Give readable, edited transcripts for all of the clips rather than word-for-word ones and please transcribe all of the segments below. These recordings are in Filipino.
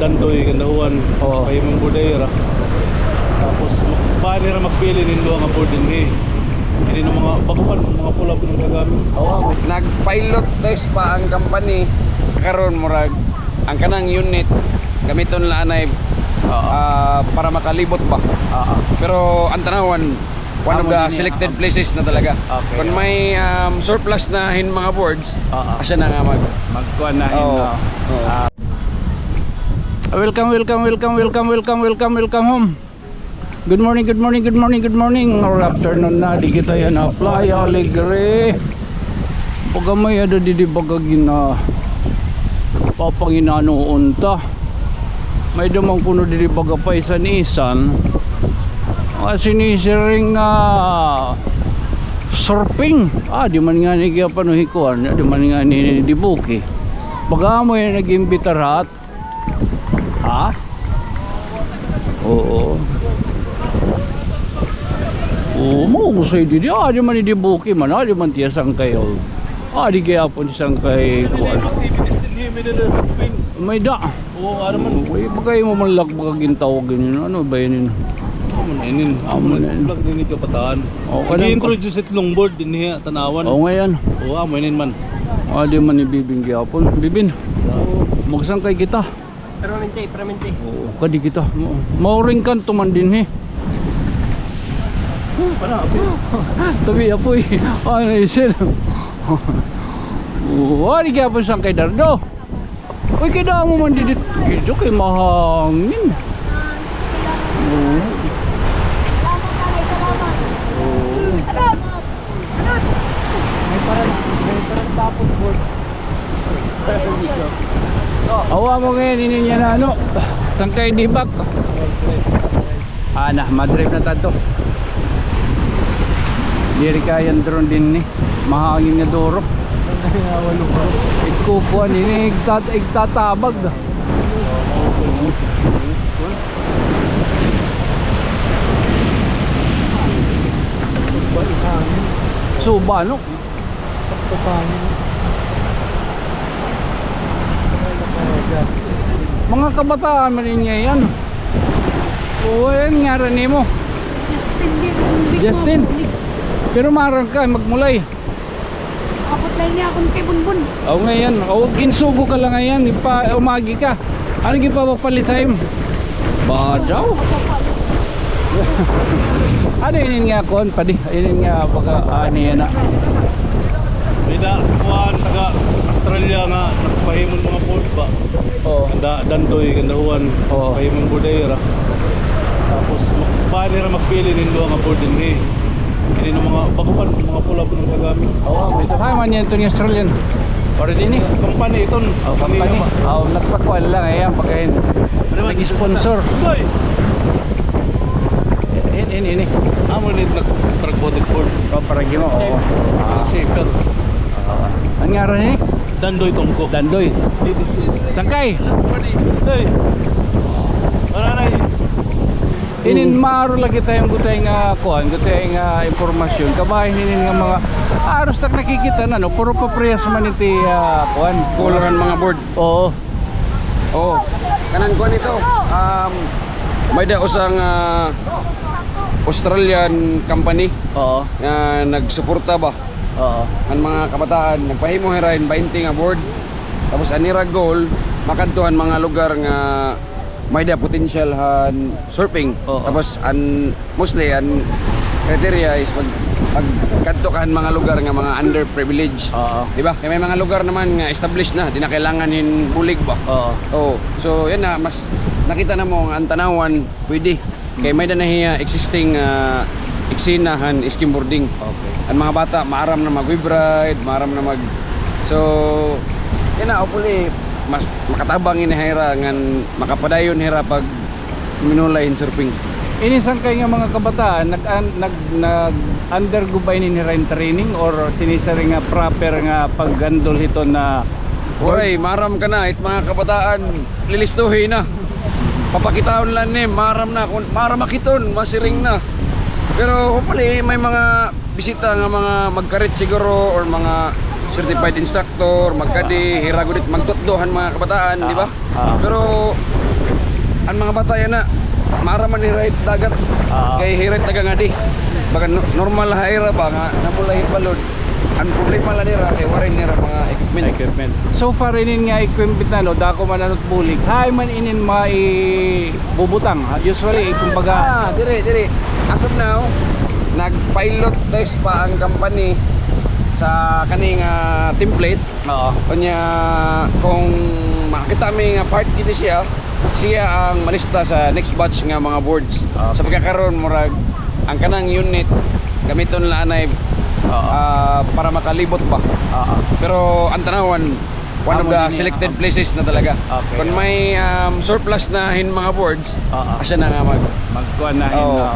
Dandoy kandahuan kay mong budayra. Tapos paano ra magpili nindo nga board dinhi. Hindi na mga baguhan mga pula po gagamit. Nag-pilot test pa ang company karon murag ang kanang unit gamiton la anay para makalibot ba. Pero ang tanawan one of the selected places na talaga. Okay, kung may surplus na mga boards, asya na nga magkuan na Welcome home. Good morning. Or afternoon na di kita yan apply alegre. Pagamay ada di bagagin na papanginano unta. May damang puno di bagapay sa nisan. Sinisiring na surfing. Di man nga ni kaya panuhikuan, di man nga ni dibuki. Pagamoy nag-imbitar hat. Oo, mo ko sa'yo di man idibuki man, di man tiyasang kayo. Di kaya po isang kay kuwan. May da. Oo, man. Bagay mo man lak baka gintawag yun. Ano ba yun? Amunin vlog din ikaw pataan. I-introduce it longboard din niya tanawan. Ngayon. Amunin man. Di man ibibing gyapon. Bibin. Magsang kay kita. Peramente. Kadi kita. Mauring kanto man din Tabi apoy. Ano isin? Di kaya po siyang kay Dardo. Uy, kaya mo man dito. Dito kay mahangin. May parang tapos board. Awa mo ngayon niya na ano tangkay dibak. Madrive na tato. Diri kayan drone din ni mahangin nga duro. Ikukuan ini igtatabag. Suba no? Mga kabataan man niya yan. Yan nga rin mo. Justin. Pero marang ka magmulay. Kapot lang niya akong kay Bunbun. Ngayon. Ginsugo ka lang ngayon. Umagi ka. Ano gipapapalit time? Badaw. Ano yun nga kon padi? Yun nga baka yan na. Bida kuan taga Australia nga nagpahimon mga board ba. Dandoy kandahuan kay mong budayra. Tapos paano ra magpili nindo nga board dinhi. Hindi na mga baguhan mga pula po gagamit. Ito man yan itong Australian. Ora din company iton. Company. Nagpakuan lang ayan pagkain. Nag-sponsor. Ini. Amo ni nag-tragbotic board. Paragi mo. Shaker. Ang ngaran ni? Dandoy tungko. Dandoy. Tangkay. Hey. Maranay. Inin maaro lagi tayong gutay nga kuan, gutay nga impormasyon. Kabahin inin nga mga aros tak nakikita na no, puro paprehas man iti kuan, kulangan mga board. Oo. Kanan kuan ito. May da usang Australian company. Nga nagsuporta ba? Ang mga kabataan nagpahimo hirain 20 nga board. Tapos anira goal makadtuhan mga lugar nga may da potential han surfing. Oo. Tapos mostly criteria is pag kadto kan mga lugar nga mga underprivileged. Oo. Di ba? Kaya may mga lugar naman nga established na, di na kailangan hin bulig ba. Oo. Oh, so yan na mas nakita na mo ang tanawan pwede. Kay may danahiya existing eksinahan skimboarding. Okay. Ang mga bata maaram na mag-wave ride, maaram na so yan na hopefully mas makatabang inihira ngan makapadayon hira pag minulay in surfing. Inisan kayo nga mga kabataan nag undergo ba ini rain training or sinisari nga proper nga paggandol ito na Oray, maram ka na, mga kabataan lilistuhin na. Papakitaon lang ni, maram na, kung maram makiton, masiring na. Pero hopefully may mga bisita nga mga magkarit siguro or mga certified instructor, magkadi, hiragodit, magtutdohan mga kabataan, di ba? Pero ang mga bata yan na, maraman ni ride dagat, kay hirit taga nga di. Baka normal haira ba nga, namulay balod. Ang problema lang nila, kay warin nila mga equipment. So far inin nga equipment na no, dako man anot bulig. Hay man inin bubutang. Usually kumbaga Dire. As of now, nag-pilot test pa ang company sa kaning template. oo. Kanya kung makita mi nga part gid siya ang malista sa next batch nga mga boards. Okay. Sa pagkakaroon murag ang kanang unit gamiton la anay para makalibot ba. Pero ang tanawan one of the selected places na talaga. Okay. Kung may surplus na hin mga boards, asya na nga Magkuhan na Oo.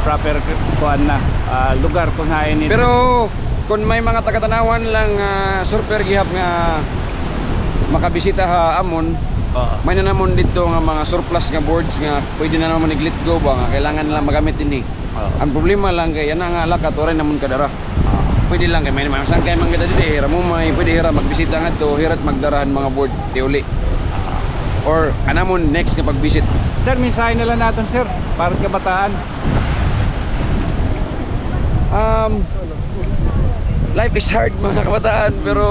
proper kuhan na lugar kung hain ito. Pero kung may mga taga-tanawan lang surfer gihap nga makabisita ha amon, may na namon dito nga mga surplus nga boards nga pwede na naman i-let go ba nga kailangan lang magamit din. Ang problema lang kay yan nga lakat oray namon kadara. Pwede lang kay may saan kay man kita dito hira mo may pwede hira magbisita ngadto hirat magdarahan mga board di uli. Or anamon next nga pag-visit. Sir, mensahe na lang natin sir para sa kabataan. Life is hard mga kabataan pero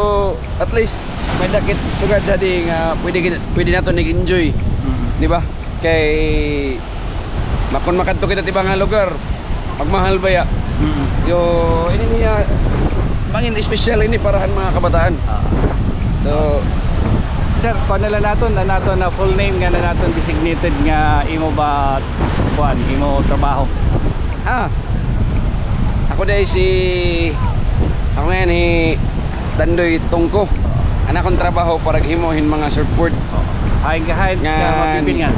at least may dakit sugad dadi nga pwede nato nag-enjoy. Di ba? Kay makon makadto kita tiba nga lugar magmahal ba ya? Yo ini niya bangin special ini parahan mga kabataan. So Sir, kuha na lang natin na full name nga na natin designated nga imo ba kuhan, imo trabaho. Ako ngayon Dandoy Tungko. Anak kong trabaho para himohin mga surfboard. Hain ka mapipin nga.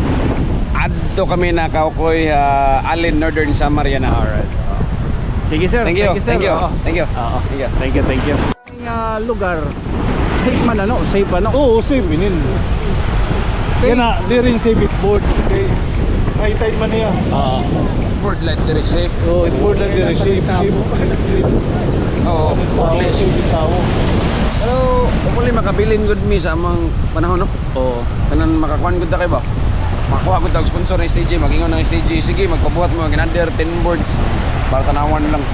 Adto kami na kaukoy Allen Northern Samar yan. Alright. Sige sir. Thank you. Sir. Thank you. Oo. Thank you. Oo. Thank you. Thank you. Lugar safe man ano? Safe ba no? Oo, safe inin. Kaya na, di rin safe it board. Okay. High tide man niya. Board light direct safe. Oh, it board lang din safe. Oo. Please. Pero hopefully makabilin good mi sa amang panahon no. Oo. Kanan makakuan gud ta kay ba? Makakuha gud ta og sponsor ng STG, magingon ng STG. Sige, magpabuhat mo ng under 10 boards para tanawan lang.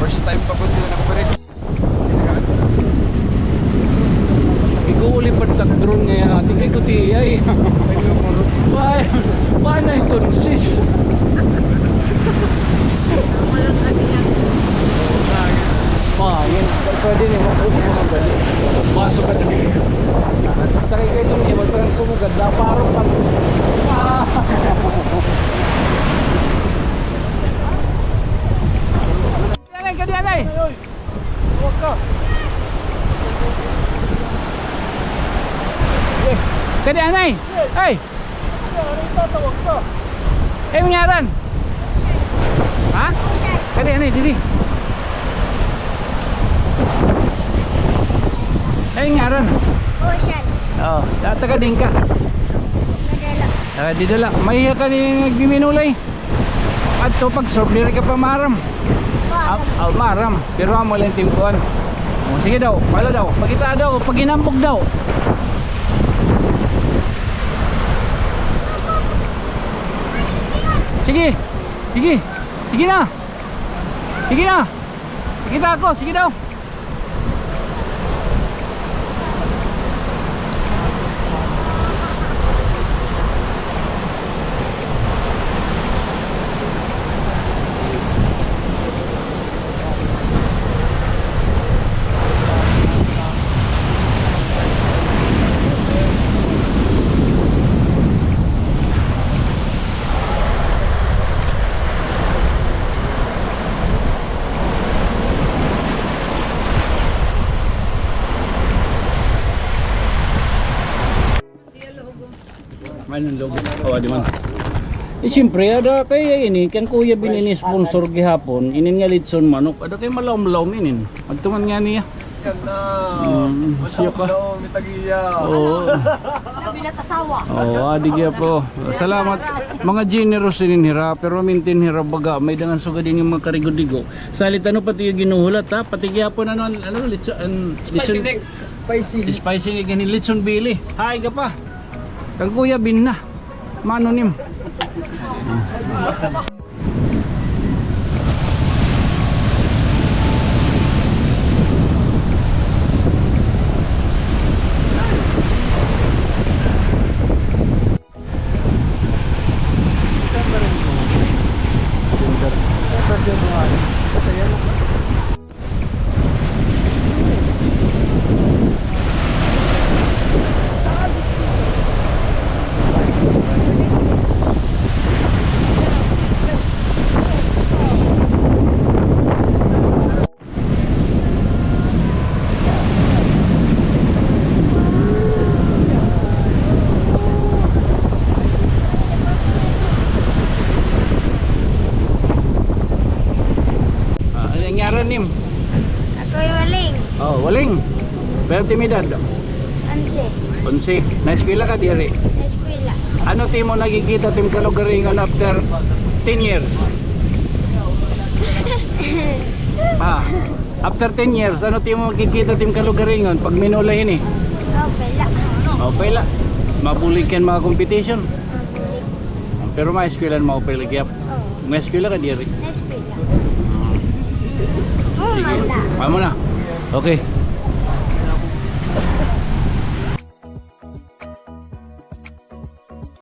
First time pa po sila nakaparit. Iguuli pa tag drone ngayon. Tingay ko tiyay. Paano ito sis? Yan. Pwede niyo mga gali. Masok ka dali. Sakay kayo ito niya. Magparang sumugad. Parang pag... Kadianay! Huwag ka! Kadianay! Ay! Tatawag ka! Eh, manyaran! Ha? Kadianay, dili! Eh, manyaran! Ocean. Oo, taga din ka. Nadala. Di dala. Mahiya ka din nagbiminulay. At to pag surf, diri ka pa maram. Maram, pero mo lang timpuan. Sige daw, pala daw. Pagkita daw, pag inambog daw. Sige. Sige na. Sige na. Kita ako, sige daw. Anong logo? Oh, di man. Siyempre, ada kaya ini, kan kuya binini sponsor gihapon, inin nga litson manok, ada kay malaom-laom inin. Magtuman nga niya. Yan na. Siya pa. Mitagiya. Oo. Kabilat asawa. Oo, adi kaya po. Salamat. Mga generous inin hira, pero mintin hira baga, may dangan suga din yung mga karigo-digo. Salit ano pati yung ginuhulat ha, pati gihapon ano, litson, spicy nga litson bili. Hay ka pa. Kag kuya bin na. Manonim. Ano nangyari nim? Ako yung waling. Oh, waling. Pero timidad. Anse. 11. Na-eskwela ka diri. Na eskwela. Ano timo nakikita tim kalugaringan after 10 years? After 10 years, ano timo makikita tim kalugaringan pag minula ini? Okay lang. Okay la. Mabulikan mga competition. Mabulik. Pero ma-eskwela mo pa lagi. Oh. Ma-eskwela ka diri. Na eskwela. Sige. Muna. Vamos na. Okay.